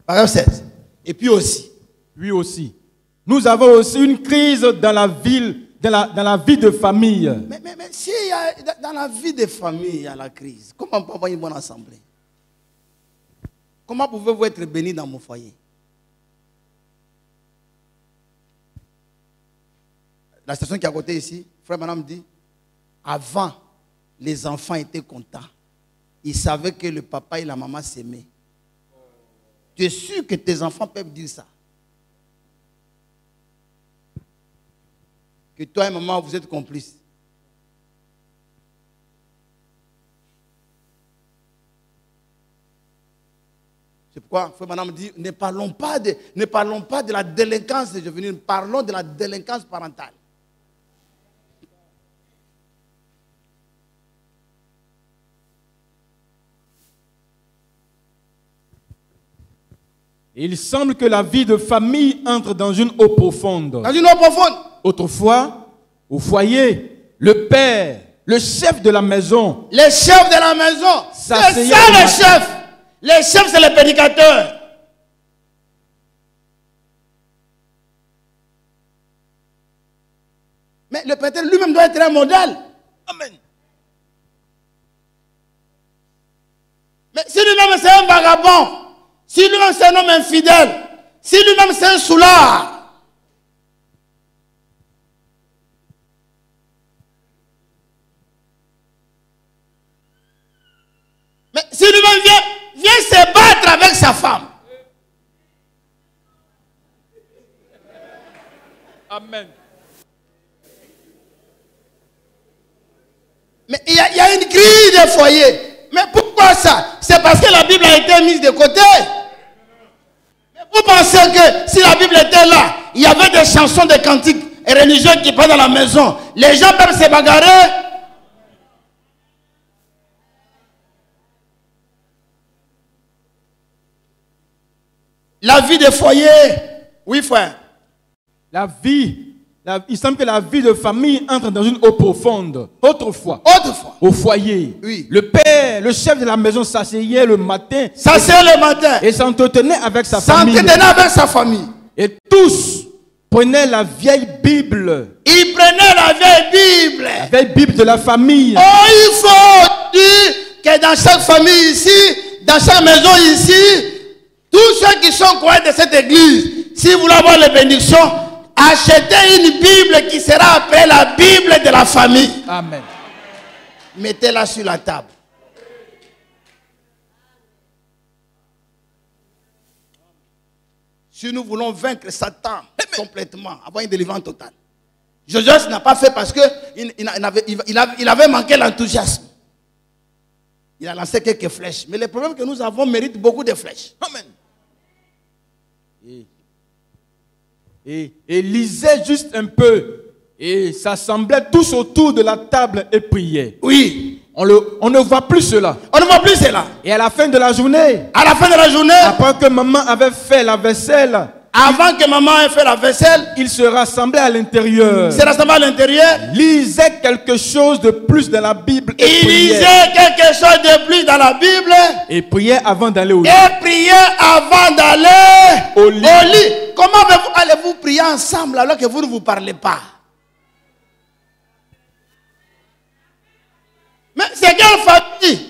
Paragraphe 16. Et puis aussi. Puis aussi. Nous avons aussi une crise dans la ville, dans la vie de famille. Mais si y a, dans la vie de famille, il y a la crise, comment on peut avoir une bonne assemblée? Comment pouvez-vous être béni dans mon foyer? La station qui est à côté ici, frère madame dit, avant, les enfants étaient contents. Ils savaient que le papa et la maman s'aimaient. Tu es sûr que tes enfants peuvent dire ça? Que toi et maman, vous êtes complices. C'est pourquoi, frère madame dit, ne parlons pas de la délinquance juvénile, parlons de la délinquance parentale. Il semble que la vie de famille entre dans une eau profonde. Dans une eau profonde. Autrefois, au foyer, le père, le chef de la maison. Les chefs de la maison. C'est ça les chefs. Les chefs, c'est les prédicateurs. Mais le prêtre lui-même doit être un modèle. Amen. Mais si lui-même c'est un vagabond, si lui-même c'est un homme infidèle, si lui-même c'est un soulard, mais si lui-même vient se battre avec sa femme. Amen. Mais il y a une crise de foyer. Mais pourquoi ça? C'est parce que la Bible a été mise de côté. Mais vous pensez que si la Bible était là, il y avait des chansons, des cantiques religieux qui passent dans la maison, les gens peuvent se bagarrer? La vie de foyer. Oui, frère. Il semble que la vie de famille entre dans une eau profonde. Autrefois. Au foyer. Oui. Le père, le chef de la maison s'asseyait le matin. Et s'entretenait avec sa famille. Et tous prenaient la vieille Bible. Ils prenaient la vieille Bible. La vieille Bible de la famille. Oh, il faut dire que dans chaque famille ici, dans chaque maison ici, tous ceux qui sont croyants de cette église, si vous voulez avoir les bénédictions, achetez une Bible qui sera après la Bible de la famille. Amen. Mettez-la sur la table. Si nous voulons vaincre Satan complètement, avoir une délivrance totale. Josué n'a pas fait parce qu'il avait manqué l'enthousiasme. Il a lancé quelques flèches. Mais le problème que nous avons mérite beaucoup de flèches. Amen. Et lisait juste un peu. Et s'assemblaient tous autour de la table et priaient. Oui. On ne voit plus cela. On ne voit plus cela. Et à la fin de la journée. Après que maman avait fait la vaisselle. Avant que maman ait fait la vaisselle, ils se rassemblaient à l'intérieur. Lisaient quelque chose de plus dans la Bible. Ils lisaient quelque chose de plus dans la Bible. Et priaient avant d'aller au lit. Au lit. Comment allez-vous prier ensemble alors que vous ne vous parlez pas? Mais c'est quelle famille?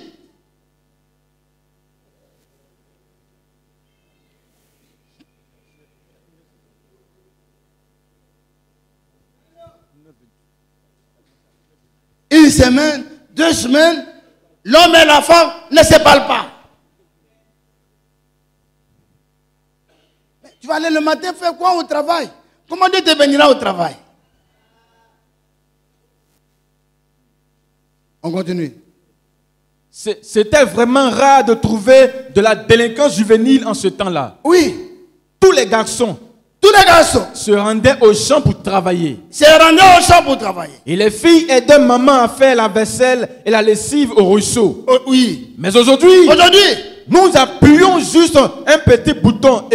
Une semaine, 2 semaines, l'homme et la femme ne se parlent pas. Mais tu vas aller le matin faire quoi au travail? Comment Dieu te bénira au travail? On continue. C'était vraiment rare de trouver de la délinquance juvénile en ce temps-là. Oui. Tous les garçons se rendaient au champ pour travailler. Et les filles aidaient maman à faire la vaisselle et la lessive au ruisseau. Oui. Mais aujourd'hui, nous appuyons juste un petit bouton.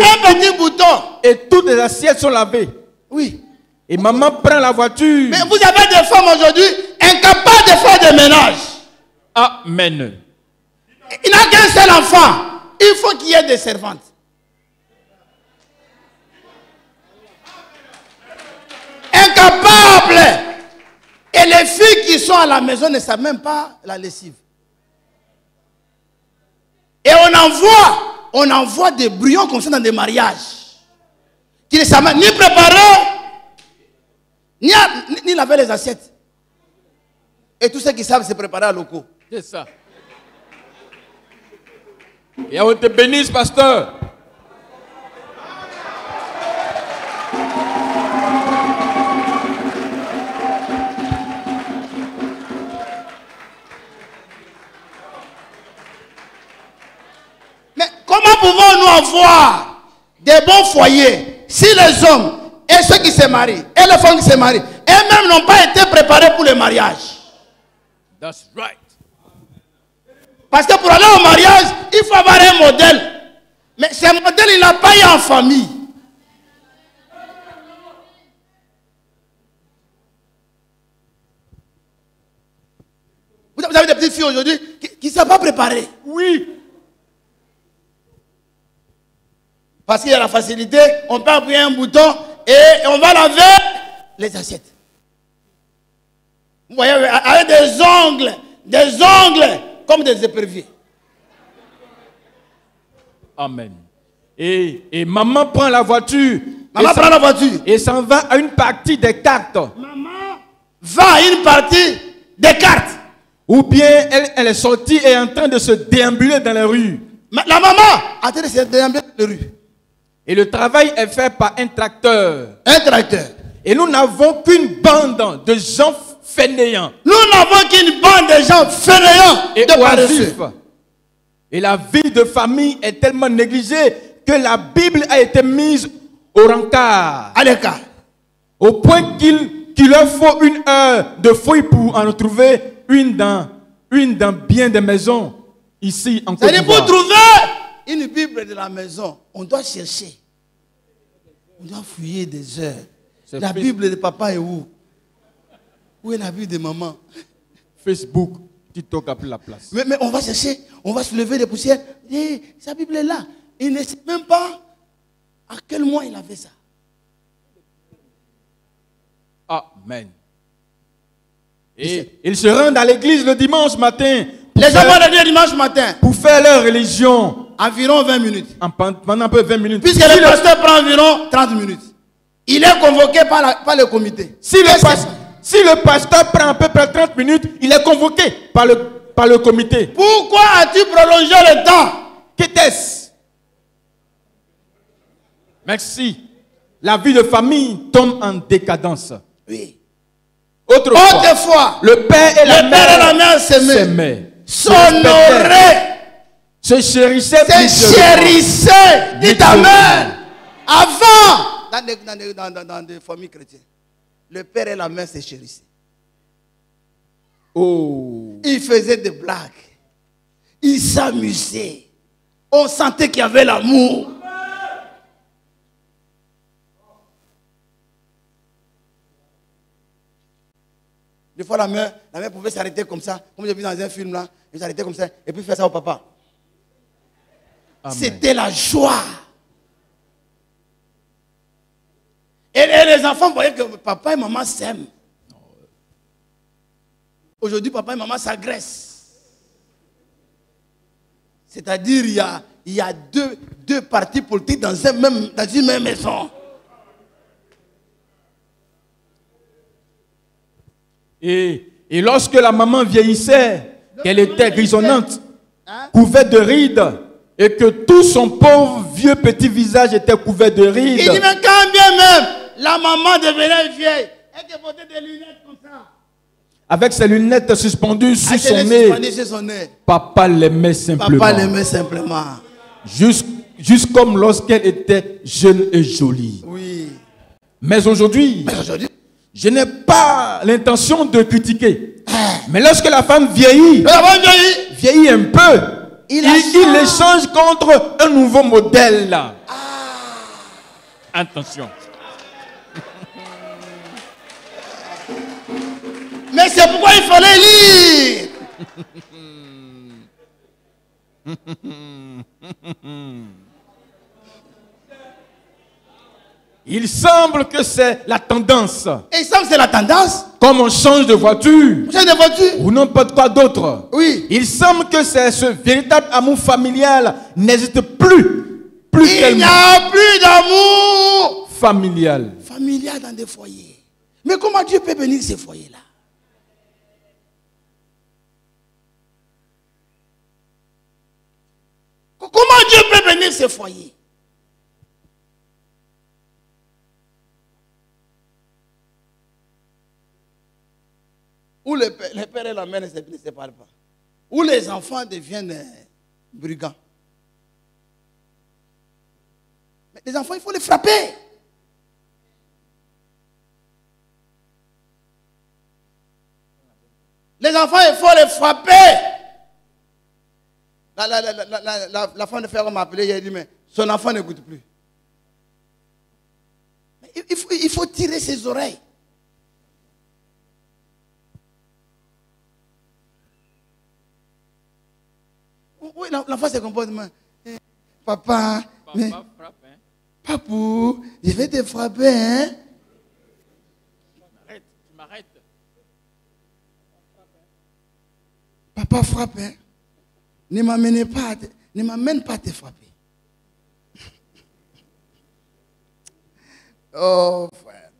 Et toutes les assiettes sont lavées. Oui. Et maman prend la voiture. Mais vous avez des femmes aujourd'hui incapables de faire des ménages. Amen. Il n'a qu'un seul enfant. Il faut qu'il y ait des servantes. incapable. Et les filles qui sont à la maison ne savent même pas la lessive. Et on envoie des brouillons comme ça dans des mariages. Qui ne savent ni préparer, ni laver les assiettes. Et tous ceux qui savent se préparer à locaux. C'est ça. Et on te bénisse, pasteur. Mais comment pouvons-nous avoir des bons foyers si les hommes et ceux qui se marient et les femmes qui se marient eux-mêmes n'ont pas été préparés pour le mariage? That's right. Parce que pour aller au mariage, il faut avoir un modèle. Mais ce modèle, il n'a pas eu en famille. Vous avez des petites filles aujourd'hui qui ne sont pas préparées. Oui. Parce qu'il y a la facilité, on peut appuyer un bouton et on va laver les assiettes. Vous voyez, avec des ongles comme des éperviers. Amen. Et maman prend la voiture. Maman prend la voiture. Et s'en va à une partie des cartes. Maman va à une partie des cartes. Ou bien elle est sortie et est en train de se déambuler dans les rues. La maman a en train de se déambuler dans les rues. Et le travail est fait par un tracteur. Un tracteur. Et nous n'avons qu'une bande de gens fainéants. Nous n'avons qu'une bande de gens fainéants et de paresseux. Et la vie de famille est tellement négligée que la Bible a été mise au rencard. À l'écart. Au point qu'il leur faut 1 heure de fouille pour en trouver une dans bien des maisons ici en Côte d'Ivoire. C'est-à-dire pour trouver une Bible de la maison, on doit chercher. On doit fouiller des heures. La Bible de papa est où? Où est la Bible de maman? Facebook, TikTok a pris la place. Mais on va chercher, on va soulever des poussières. Sa Bible est là. Il ne sait même pas à quel mois il a fait ça. Amen. Et ils se rendent à l'église le dimanche matin. Les gens vont le dimanche matin. Pour faire leur religion. Environ 20 minutes. Pendant un peu 20 minutes. Puisque le pasteur prend environ 30 minutes. Il est convoqué par le comité. Si le pasteur prend à peu près 30 minutes, il est convoqué par le comité. Pourquoi as-tu prolongé le temps? Qu'était-ce? Merci. La vie de famille tombe en décadence. Oui. Autrefois, le père et la mère s'aimaient. S'honoraient. Se chérissaient. Dites amen. Avant, dans des familles chrétiennes, le père et la mère se chérissaient. Oh. Ils faisaient des blagues. Ils s'amusaient. On sentait qu'il y avait l'amour. Des fois, la mère pouvait s'arrêter comme ça, comme j'ai vu dans un film là, elle s'arrêtait comme ça, et puis faire ça au papa. C'était la joie. Et les enfants voyaient que papa et maman s'aiment. Aujourd'hui, papa et maman s'agressent. C'est-à-dire, il y a deux partis politiques dans une même maison. Et lorsque la maman vieillissait, qu'elle était grisonnante, couverte de rides, et que tout son pauvre vieux petit visage était couvert de rides. Il dit, mais quand bien même la maman devenait vieille, elle portait des lunettes comme ça. Avec ses lunettes suspendues sur son nez. Papa l'aimait simplement. Papa l'aimait simplement. Juste comme lorsqu'elle était jeune et jolie. Oui. Mais aujourd'hui, je n'ai pas l'intention de critiquer. Mais lorsque la femme vieillit un peu, il l'échange contre un nouveau modèle. Attention. Mais c'est pourquoi il fallait lire. Il semble que c'est la tendance. Et il semble que c'est la tendance. Comme on change de voiture. On change de voiture. Ou n'importe quoi d'autre. Oui. Il semble que c'est ce véritable amour familial n'existe plus. Il n'y a plus d'amour familial. Familial dans des foyers. Mais comment Dieu peut bénir ces foyers-là? Comment Dieu peut bénir ces foyers? Où le père et la mère ne se séparent pas. Où les enfants deviennent brigands. Mais les enfants, il faut les frapper. Les enfants, il faut les frapper. La femme de frère m'a appelé, il a dit, mais son enfant n'écoute plus. Mais il faut tirer ses oreilles. Oui, l'enfant se comporte. Papa, mais, frappe, hein? Papou, je vais te frapper, hein? Tu m'arrêtes. Papa frappe, hein? Ne m'amène pas à te frapper. Oh, frère.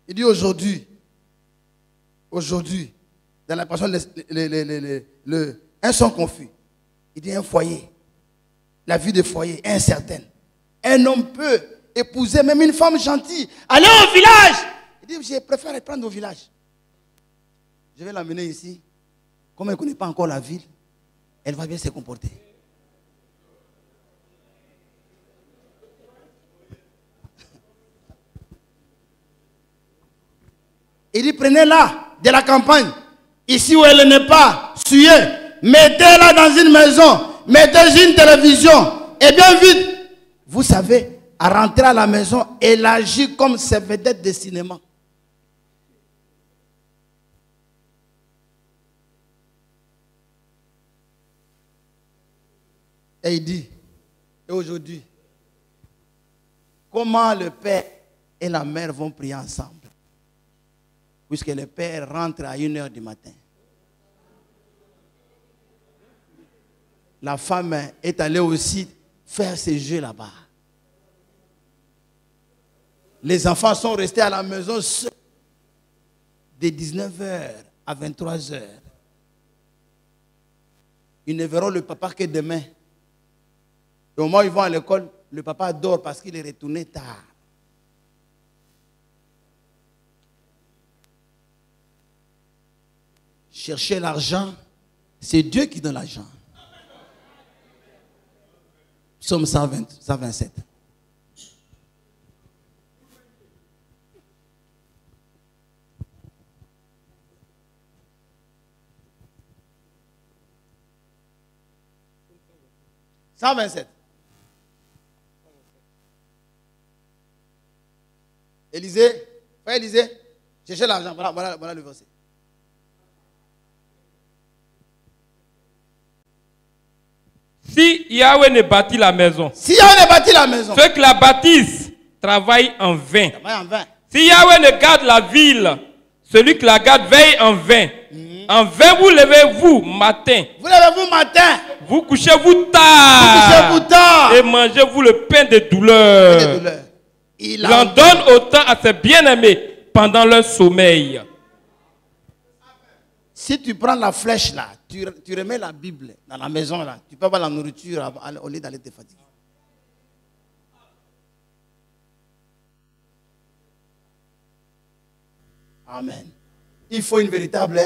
Il dit aujourd'hui, dans la passion, un son confus. Il dit un foyer. La vie de foyer est incertaine. Un homme peut épouser même une femme gentille. Allez au village. Il dit, je préfère prendre au village. Je vais l'amener ici. Comme elle ne connaît pas encore la ville, elle va bien se comporter. Il dit, prenez-la de la campagne, ici où elle n'est pas suyée, mettez-la dans une maison, mettez une télévision, et bien vite, vous savez, à rentrer à la maison, elle agit comme ses vedettes de cinéma. Et il dit, et aujourd'hui, comment le père et la mère vont prier ensemble? Puisque le père rentre à 1h du matin. La femme est allée aussi faire ses jeux là-bas. Les enfants sont restés à la maison seuls de 19h à 23h. Ils ne verront le papa que demain. Et au moment où ils vont à l'école, le papa dort parce qu'il est retourné tard. Chercher l'argent, c'est Dieu qui donne l'argent. Psaume 127. « 127. Élisée, frère Élisée, cherchez l'argent. Voilà le verset. Si Yahweh ne bâtit la maison, ceux qui la bâtissent travaillent en vain. Si Yahweh ne garde la ville, celui qui la garde veille en vain. En vain vous levez-vous matin. Vous couchez-vous tard. Et mangez-vous le pain de douleur. Il en donne autant à ses bien-aimés pendant leur sommeil. Si tu prends la flèche là, tu remets la Bible dans la maison là, tu peux avoir la nourriture au lieu d'aller te fatiguer. Amen. Il faut une véritable.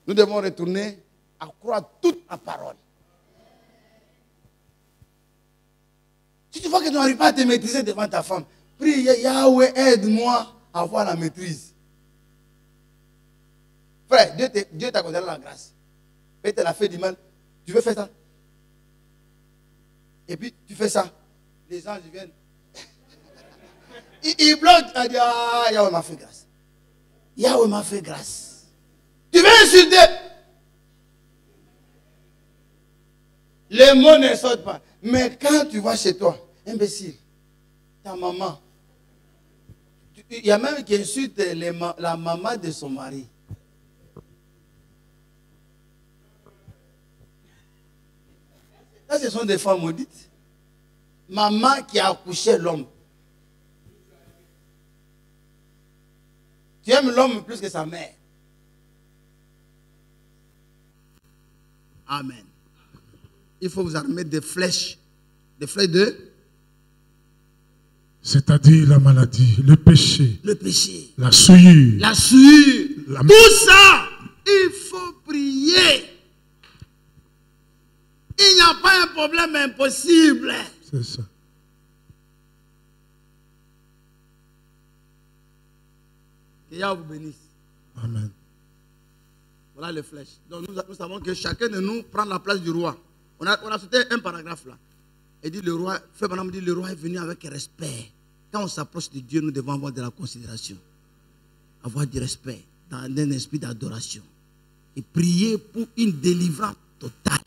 Nous devons retourner à croire toute la parole. Si tu vois que tu n'arrives pas à te maîtriser devant ta femme, prie, Yahweh, aide-moi à avoir la maîtrise. Frère, Dieu t'a accordé la grâce. Et tu l'as fait du mal. Tu veux faire ça? Et puis tu fais ça. Les anges viennent. Ils bloquent. Il dit, ah, Yahweh m'a fait grâce. Yahweh m'a fait grâce. Tu veux insulter? Les mots ne sortent pas. Mais quand tu vas chez toi, imbécile, ta maman, il y a même qui insulte la maman de son mari. Ça, ce sont des femmes maudites. Maman qui a accouché l'homme. Tu aimes l'homme plus que sa mère. Amen. Il faut vous armer des flèches. Des flèches de... C'est-à-dire la maladie, le péché. Le péché. La souillure. La souillure. Tout ça, il faut prier. Il n'y a pas un problème impossible. C'est ça. Que Yahweh vous bénisse. Amen. Voilà les flèches. Donc nous savons que chacun de nous prend la place du roi. On a sauté un paragraphe là. Et dit le roi, Frère Branham dit le roi est venu avec respect. Quand on s'approche de Dieu, nous devons avoir de la considération. Avoir du respect, dans un esprit d'adoration. Et prier pour une délivrance totale.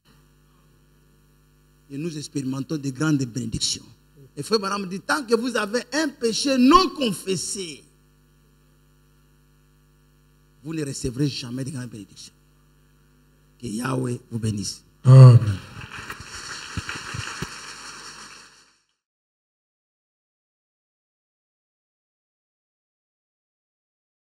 Et nous expérimentons de grandes bénédictions. Et Frère Branham dit, tant que vous avez un péché non confessé, vous ne recevrez jamais de grandes bénédictions. Que Yahweh vous bénisse. Amen.